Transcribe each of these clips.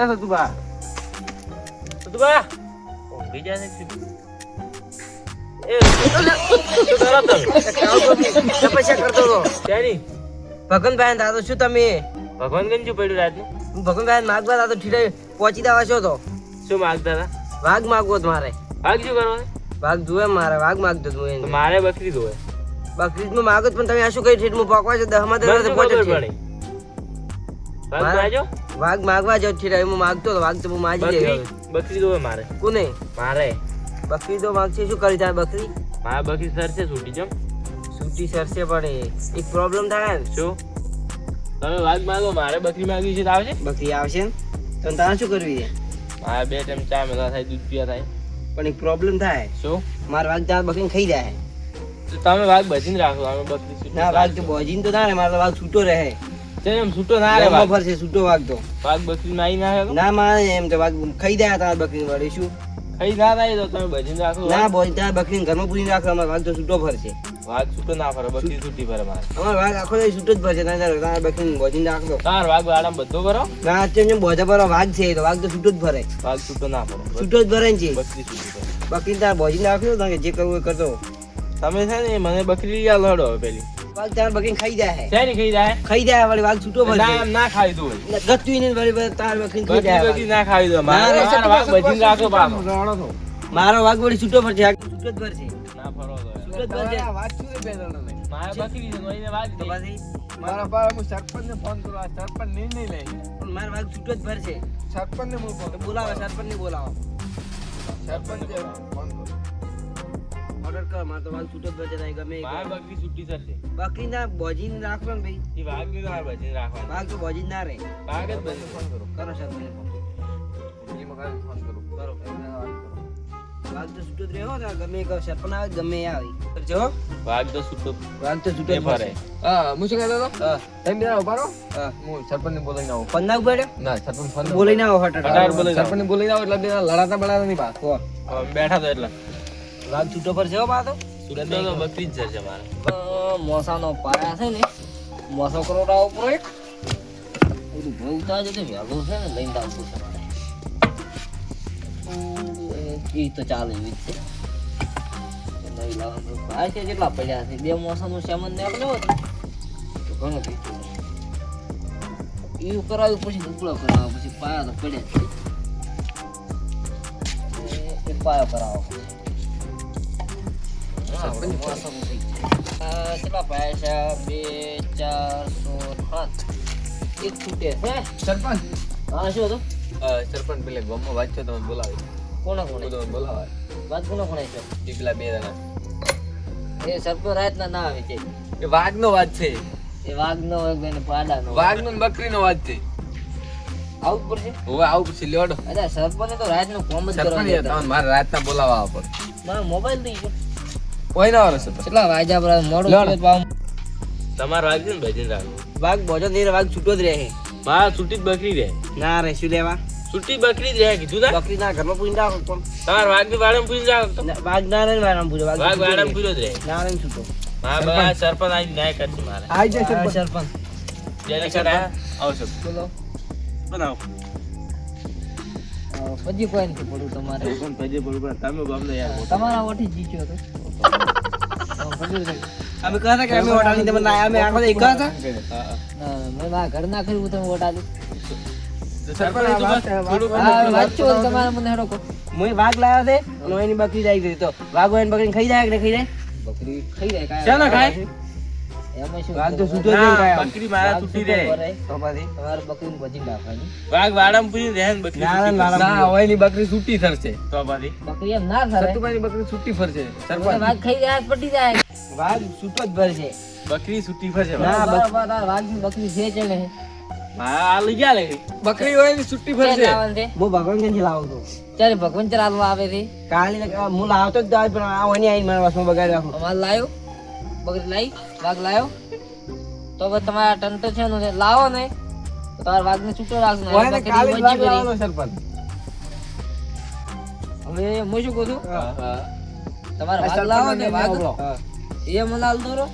સતુભા ઊંઘી જાય છે એ તપસ્યા કરતો હતો તેની ભગવાનભાઈ દાદો શું તમે ભગવાન ગંજુ પડ્યું રાતનું ભગવાનભાઈ માગવા દાદો ઠીડે પહોંચી દેવા છો તો શું માગતા હતા વાઘ માગવો જ મારે વાઘ શું કરવાનું વાઘ જોવે મારે વાઘ માગતો હું તો એને મારે બકરી દોવે બકરીદ માં માગો પણ તમે આ શું કઈ ઠેઠ હું પકવા છે 10 માં 10 પહોંચે છે વાઘ માજો વાઘ માગવા જાવ ઠીડે હું માગતો તો વાઘ તો હું માજી લે બકરી દોવે મારે કોને મારે બકરી તો માગશે શું કરી થાય બકરી મારે બકરી સરસે છૂટી જમ છૂટી સરસે પડે એક પ્રોબ્લેમ થાય ને શું તમે વાઘ માંગો મારે બકરી માંગવી છે તો આવશે બકરી આવશે ને તો તારે શું કરવી છે મારે 2 ટાઈમ ચા મેલા થાય દૂધ પીવા થાય પણ એક પ્રોબ્લેમ થાય શું માર વાઘ ત્યાં બકરીને ખાઈ જાય તો તમે વાઘ બચીને રાખો અમે બકરી છૂટી ના વાઘ તો બોજીન તો ના રે મારો વાઘ છૂટો રહે છે એમ છૂટો ના રે ગામમાં વાઘ ફરશે છૂટો વાઘ તો વાઘ બકરી માં આવી ના આવે ના મારે એમ તો વાઘ ખાઈ જાય તાર બકરી વળી શું ખાઈ ના થાય તો તમે બચીને રાખો ના બોજ ત્યાં બકરીને ઘરમાં પૂરીને રાખો અમાર વાઘ તો છૂટો ફરશે વાઘ છૂટો ના ફરે બકરી છૂટી ફરે મારે અમાર વાઘ આખો દિવસ છૂટો જ ફરશે તાર બકરીને બોજીને રાખો તાર વાઘ વાડામાં બધો કરો ના અત્યારે બોજા પર વાઘ છે તો વાઘ તો છૂટો જ ફરે વાઘ છૂટો ના ફરે છૂટો જ ફરે છે બકરી છૂટી ફરે બકરીને તાર બોજીને રાખો તો જે કરવું એ કરતો તમે છે ને મને બકરી યાદ લડો હવે પેલી વાઘ તાર બકરીને ખાઈ જાય છે ને ખાઈ જાય વળી વાઘ છૂટો ના ફરશે ના ખાઈ દો ગતું ને વળી તાર બકરીને ખાઈ જાય બકરી ના ખાઈ દો મારે વાઘ બચીને રાખો પાછો મારો વાઘ વળી છૂટો ફરશે છૂટો જ ફરશે ના ફરો દો છૂટો જ ફરશે મારે બકરી છે નોઈને વાઘ તો દે પછી મારા બાર હું સરપંચને ફોન કરું આ સરપંચ નિર્ણય લે પણ મારો વાઘ છૂટો જ ફરશે સરપંચને હું ફોન તો બોલાવો સરપંચને બોલાવો સરપંચે ફોન કરું ઓર્ડર કર મારો તો વાઘ છૂટો જ ફરશે નહીં ગમે એ મારે કરો. બકરી છૂટી થશે બકરી ના બોજીને રાખો ને ભાઈ એ વાઘ ની મારે બચીને રાખવાનું વાઘ તો બોજી ના રહે વાઘ જ બચીને ફોન કરું કરો સરપંચને ફોન. એમાં કાંઈ ફોન કરું કરો એમને વાત કરું. વાઘ તો છૂટો જ રહ્યો ને ગમે એ કરો સરપંચ આવે ગમે એ આવે જો વાઘ તો છૂટો વાઘ તો છૂટો જ એ ફરે ફરે હા હું શું કહેતો હતો હા તમે બધા ઉભા રહો હા હું સરપંચને બોલાવીને આવું પન્ના ઉપાડ્યો ના સરપંચ ફોન બોલીને આવો હટાટ હટાટ બોલી જાઓ. સરપંચને બોલાવીને આવો એટલે બે લડાતા બળાતા નહીં પાસ હો બેઠા તો એટલે વાઘ છૂટો ફરશે હો પાછો છૂટો તો બકરી જ જશે મારે મોસાનો પાયા છે ને મોસો કરોડા ઉપર એક બધું ભૂલતા જ વહેલું છે ને લઈને આવતું છે મારે એ તો ચાલે એવી જ છે નહીં લાવવાનું ભાઈ છે જેટલા પડ્યા છે 2 મોસાનું સામાન ને આપણે હોત તો ઘણું પીતું એવું કરાવ્યું પછી ઉકળો કરાવો પછી પાયા તો પડ્યા જ છે. એ પાયો કરાવો પછી કેટલા પાયા છે 2 4 6 7 એક છૂટે છે સરપંચ હા શું હતું સરપંચ પેલે ગામમાં વાત છે તમે બોલાવી કોને કોને તમે બોલાવાય વાત કોને કોને છે એ પેલા બે જણા એ સરપંચ રાતના ના આવે છે એ વાઘનો વાત છે એ વાઘ નો હોય ને પાડા નો વાઘનો ને બકરીનો વાત છે આવું પડશે હવે આવું પછી લ્યોડો અરે સરપંચ તો રાત નું કોમ જ કરવા સરપંચ દેતા. તમે મારે રાતના બોલાવા આવો પડે મારો મોબાઈલ દઈ ગયો કોઈ ના વાળો સરપંચ કેટલા વાગ્યા પર મોડું લ્યો. થયું પાછું. તમારે વાઘ છે ને બચીને રાખો વાઘ બોજો નહીં વાઘ છૂટો જ રહે મારે છૂટી જ બકરી રહે ના રે શું લેવા છૂટી બકરી જ રહે કીધું તા બકરી ના ઘરમાં પૂરી રાખો પણ તમારે વાઘ ની વાડામાં પૂરી રાખો તો. વાઘ ના રે વાળા પૂછો વાઘ વાઘ વાડામાં પૂરો જ રહે ના રે છૂટો મારા બધા સરપંચ આવી ન્યાય કરશે મારે આઈ જાય હા, સરપંચ સરપંચ જેને કરાય આવશો બોલો બનાવો પછી કોઈ નથી પડવું તમારે પણ ભજે બરોબર તમે ગમને યાર તમારા ઓઠી જીત્યો હતો અમે કહા કે અમે ઓટાની તમે ના અમે આખો એક હતા હા ના મેં મારા ઘર ના કર્યું તમે ઓટાલી સરપંચ થોડું વાંચો તમારે મને હેડો કહો હું વાઘ લાવ્યો છે અને એની બકરી જાય ગઈ તો વાઘ હોય બકરી ખાઈ જાય કે નહીં ખાઈ જાય બકરી ખાઈ જાય કાંઈ ચાલો ખાય એમાં શું વાઘ તો છૂટો જ ના, નહીં કાંઈ. બકરી મારા વાઘ તૂટી છૂટો રહે ફરે. તો પછી તમારે બકરીને ભજી નાખવાની વાઘ વાડામાં પૂરી રહે ને બકરી ના, છૂટી ના, ફરશે. ના, હોય ની બકરી છૂટી થશે તો પછી બકરી એમ ના ફરે સતુભાઈની બકરી છૂટી ફરશે મને સરપંચ વાઘ ખાઈ જાય પટી જાય વાઘ છૂટો જ ભરશે બકરી છૂટી ફરશે ના વાઘની બકરી છે છે ને હા આ લઈ ગયા લે બકરી હોય ની છૂટી ફરશે હું ભગવાન ક્યાંથી લાવું છું ત્યારે ભગવાન ચાલવા આવે છે કાલે હું લાવતો જ દાવ પણ આ ઓની આઈને મારા વસમાં બગાડી રાખું અમાર લાયો બકરી લાઈ વાઘ લાયો તો હવે તમારા ટંટો છે ને લાવો ને તો તમારા વાઘને છૂટો રાખજો ને હોય ને બકરી કાલે જ વંચી વાઘ કરી. લાવવાનો સરપંચ હવે હું શું કહું છું હા. તમારે આ વાઘ લાવો ને સરપંચને વાઘ આવડો. એ મને હાલ દોરો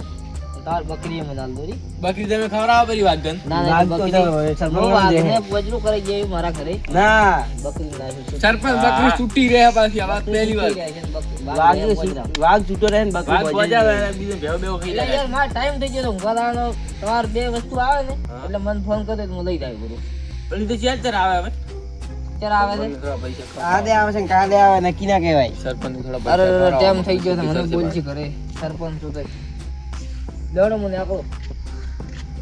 તાર બકરી મને હાલ દોરી. બકરી તમે ખવડાવો પેલી વાઘન. ના ના વાઘ તો બકરી તો સરપંચ હું દે. વાઘને પોજરું કરી જાય મારા ઘરે ના બકરી ના સરપંચ બકરી તૂટી રહ્યા પાછી આ વાત પહેલી વાર. વાઘ છૂટો રહે ને બકરી વાઘ ભોજન પહોંચાવે કરે. અને બીજે ભેવ બેવ ખાઈ એટલે જાય. યાર મારો ટાઈમ થઈ ગયો તો ઊંઘવા લાવવાનો. તમારે બે વસ્તુ આવે ને એટલે મને ફોન કરતો તો હું લઈ જાય બધું. પેલી તો ચાર ચાર આવે હવે. ક્યારે આવે છે? થોડા પૈસા ખવડાવો. આ દે આવે છે ને કાલે આવે નક્કી ના કહેવાય. સરપંચને થોડા અરે પૈસા ખવડાવો. ટાઈમ થઈ ગયો તો મને સરપંચ. બોલ છે ઘરે સરપંચ તો તઈ દોડો મને આખો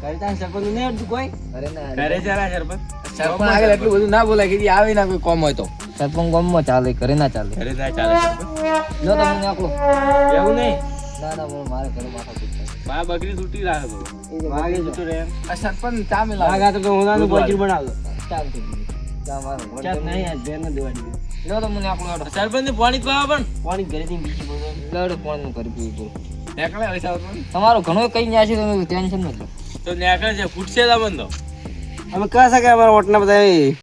ઘરે તારે સરપંચ નહીં આવડતું કોઈ? અરે ના ઘરે ચાલે સરપંચ. સરપંચ આગળ એટલું બધું ના બોલાય કે ઈ આવે ના કોઈ કોમ હોય તો. સરપંચ ગામમાં ચાલે ઘરે ના ચાલે ઘરે ના ચાલે સરપંચ. જો તો મને આખો એવું નહીં. ના ના મને મારે ઘરે માથા કૂટ થાય. બા બકરી તૂટી રાખે તો. વાઘ છૂટો રહે એમ. આ સરપંચ ચા વાઘ મિલાવે. આ તો હોનાનું ભોજન બનાવતો. ચાલ થઈ ગયું જા મારો ચાલ નહીં આજ બેન ને દેવાની. જો તો મને આખો દોડો સરપંચને પાણી જ પાવા પણ. પાણી ઘરેથી બીજી બોલો. દોડો ફોન કરી પીવું એકલા હોય સરપંચ. તમારો ઘણો કઈ ન્યા છે તમે ટેન્શન નથી તો નેકળે છે ફૂટશે તમને તો. અમે કહે છે કે અમારા ઓટના બધા